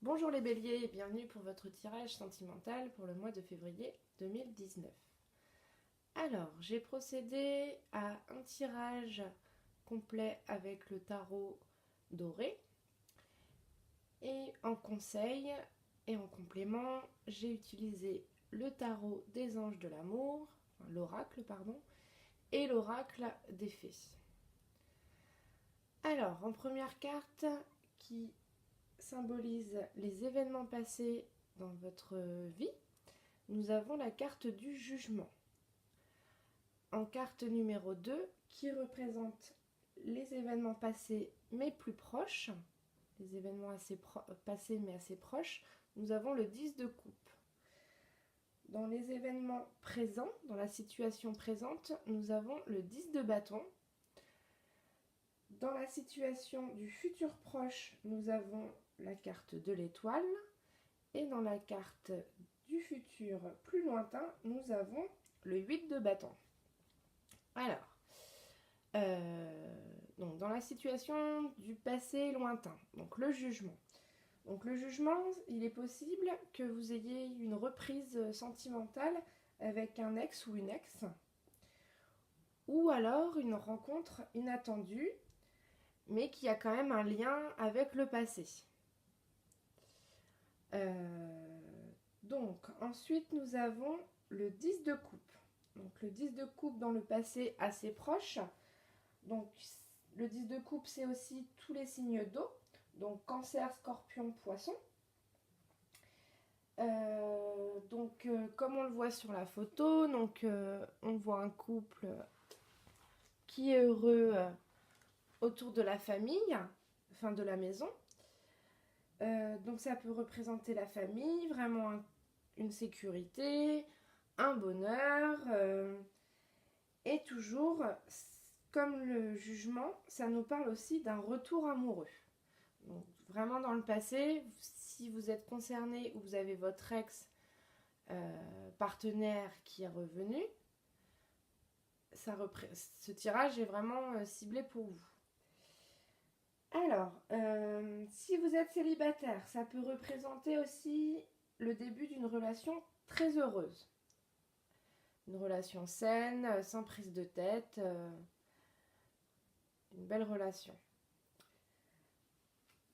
Bonjour les béliers et bienvenue pour votre tirage sentimental pour le mois de février 2019. Alors, j'ai procédé à un tirage complet avec le tarot doré. Et en conseil et en complément, j'ai utilisé le tarot des anges de l'amour, l'oracle pardon, et l'oracle des fées. Alors, en première carte qui symbolise les événements passés dans votre vie, nous avons la carte du jugement. En carte numéro 2, qui représente les événements passés mais plus proches, les événements passés mais assez proches, nous avons le 10 de coupe. Dans les événements présents, dans la situation présente, nous avons le 10 de bâton. Dans la situation du futur proche, nous avons la carte de l'étoile. Et dans la carte du futur plus lointain, nous avons le 8 de bâton. Alors, donc dans la situation du passé lointain, donc le jugement. Donc le jugement, il est possible que vous ayez une reprise sentimentale avec un ex ou une ex, ou alors une rencontre inattendue, mais qui a quand même un lien avec le passé. Donc ensuite nous avons le 10 de coupe. Donc le 10 de coupe dans le passé assez proche. Donc le 10 de coupe, c'est aussi tous les signes d'eau. Donc cancer, scorpion, poisson. Comme on le voit sur la photo, on voit un couple qui est heureux autour de la famille, enfin de la maison. Donc ça peut représenter la famille, vraiment une sécurité, un bonheur. Et toujours, comme le jugement, ça nous parle aussi d'un retour amoureux. Donc vraiment dans le passé, si vous êtes concerné ou vous avez votre ex partenaire qui est revenu, ce tirage est vraiment ciblé pour vous. Alors, si vous êtes célibataire, ça peut représenter aussi le début d'une relation très heureuse. Une relation saine, sans prise de tête, une belle relation.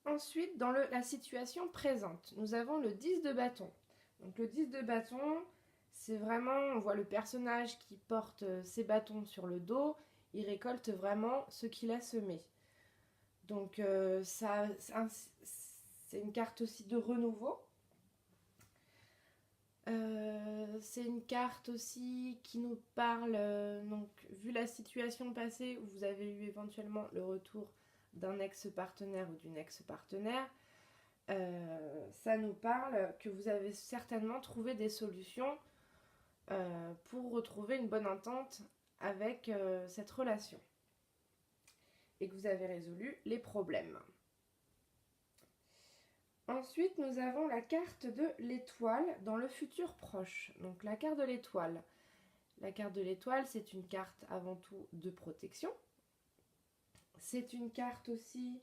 Ensuite, dans la situation présente, nous avons le 10 de bâton. Donc le 10 de bâton, c'est vraiment, on voit le personnage qui porte ses bâtons sur le dos, il récolte vraiment ce qu'il a semé. Donc c'est une carte aussi de renouveau. C'est une carte aussi qui nous parle, donc vu la situation passée où vous avez eu éventuellement le retour d'un ex-partenaire ou d'une ex-partenaire, ça nous parle que vous avez certainement trouvé des solutions pour retrouver une bonne entente avec cette relation et que vous avez résolu les problèmes. Ensuite, nous avons la carte de l'étoile dans le futur proche. Donc la carte de l'étoile. La carte de l'étoile, c'est une carte avant tout de protection. C'est une carte aussi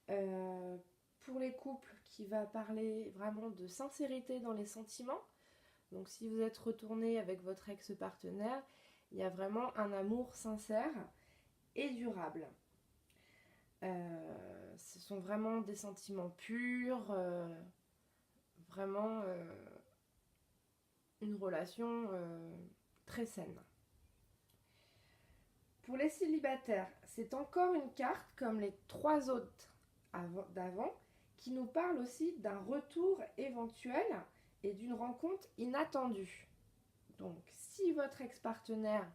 pour les couples qui va parler vraiment de sincérité dans les sentiments. Donc si vous êtes retourné avec votre ex-partenaire, il y a vraiment un amour sincère et durable. Ce sont vraiment des sentiments purs, vraiment une relation très saine. Pour les célibataires, c'est encore une carte comme les trois autres d'avant qui nous parle aussi d'un retour éventuel et d'une rencontre inattendue. Donc si votre ex-partenaire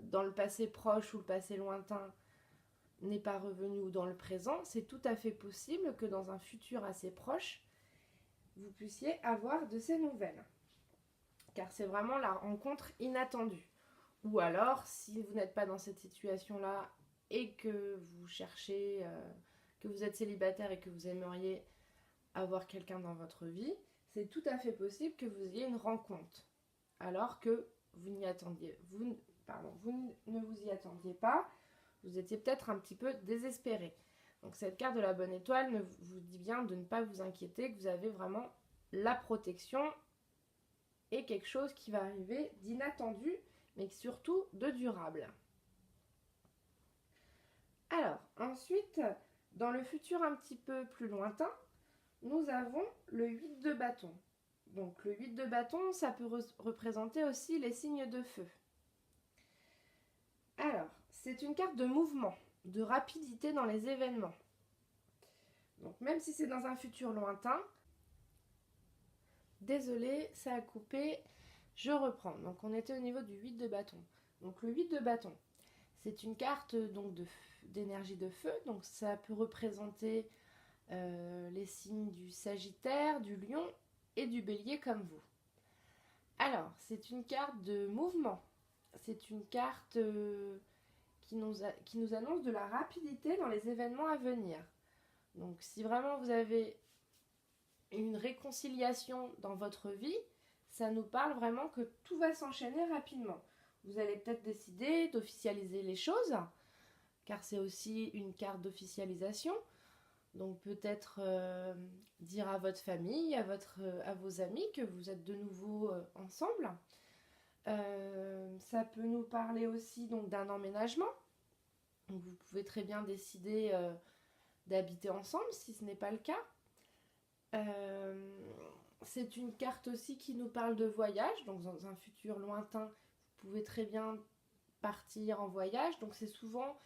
dans le passé proche ou le passé lointain n'est pas revenu ou dans le présent, c'est tout à fait possible que dans un futur assez proche, vous puissiez avoir de ces nouvelles. Car c'est vraiment la rencontre inattendue. Ou alors, si vous n'êtes pas dans cette situation-là et que vous cherchez, que vous êtes célibataire et que vous aimeriez avoir quelqu'un dans votre vie, c'est tout à fait possible que vous ayez une rencontre. Alors que vous ne vous y attendiez pas, vous étiez peut-être un petit peu désespéré. Donc cette carte de la bonne étoile vous dit bien de ne pas vous inquiéter, que vous avez vraiment la protection et quelque chose qui va arriver d'inattendu, mais surtout de durable. Alors, ensuite, dans le futur un petit peu plus lointain, nous avons le 8 de bâton. Donc le 8 de bâton, ça peut représenter aussi les signes de feu. Alors, c'est une carte de mouvement, de rapidité dans les événements. Donc même si c'est dans un futur lointain, désolé, ça a coupé, je reprends. Donc on était au niveau du 8 de bâton. Donc le 8 de bâton, c'est une carte donc d'énergie de feu, donc ça peut représenter les signes du Sagittaire, du Lion et du Bélier comme vous. Alors, c'est une carte de mouvement, c'est une carte qui nous annonce de la rapidité dans les événements à venir. Donc si vraiment vous avez une réconciliation dans votre vie, ça nous parle vraiment que tout va s'enchaîner rapidement. Vous allez peut-être décider d'officialiser les choses, car c'est aussi une carte d'officialisation. Donc peut-être dire à votre famille, à vos amis que vous êtes de nouveau ensemble. Ça peut nous parler aussi donc d'un emménagement. Donc, vous pouvez très bien décider d'habiter ensemble si ce n'est pas le cas. C'est une carte aussi qui nous parle de voyage. Donc dans un futur lointain, vous pouvez très bien partir en voyage. Donc c'est souvent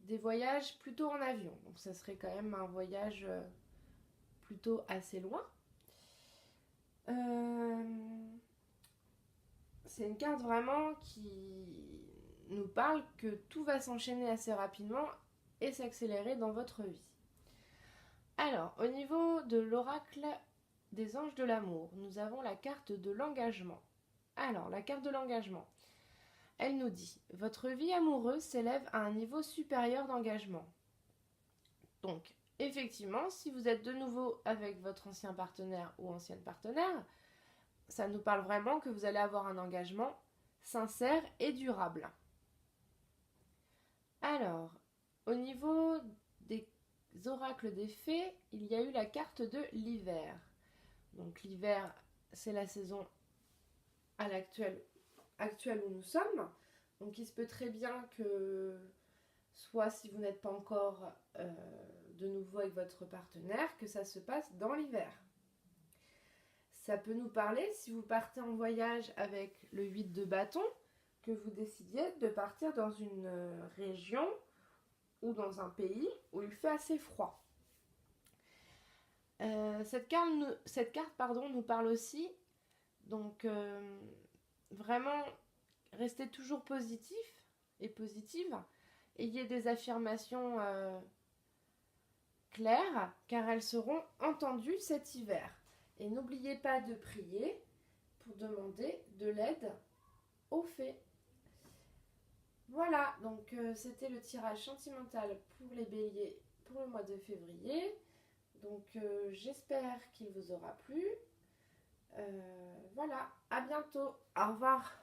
des voyages plutôt en avion. Donc ça serait quand même un voyage plutôt assez loin. C'est une carte vraiment qui nous parle que tout va s'enchaîner assez rapidement et s'accélérer dans votre vie. Alors, au niveau de l'oracle des anges de l'amour, nous avons la carte de l'engagement. Alors, la carte de l'engagement, elle nous dit « Votre vie amoureuse s'élève à un niveau supérieur d'engagement. » Donc, effectivement, si vous êtes de nouveau avec votre ancien partenaire ou ancienne partenaire, ça nous parle vraiment que vous allez avoir un engagement sincère et durable. Alors, au niveau des oracles des fées, il y a eu la carte de l'hiver. Donc l'hiver, c'est la saison à actuelle où nous sommes. Donc il se peut très bien que, soit si vous n'êtes pas encore de nouveau avec votre partenaire, que ça se passe dans l'hiver. Ça peut nous parler, si vous partez en voyage avec le 8 de bâton, que vous décidiez de partir dans une région ou dans un pays où il fait assez froid. Cette carte nous parle aussi, donc vraiment restez toujours positif et positive, ayez des affirmations claires car elles seront entendues cet hiver. Et n'oubliez pas de prier pour demander de l'aide aux fées. Voilà, donc c'était le tirage sentimental pour les béliers pour le mois de février. Donc j'espère qu'il vous aura plu. Voilà, à bientôt. Au revoir.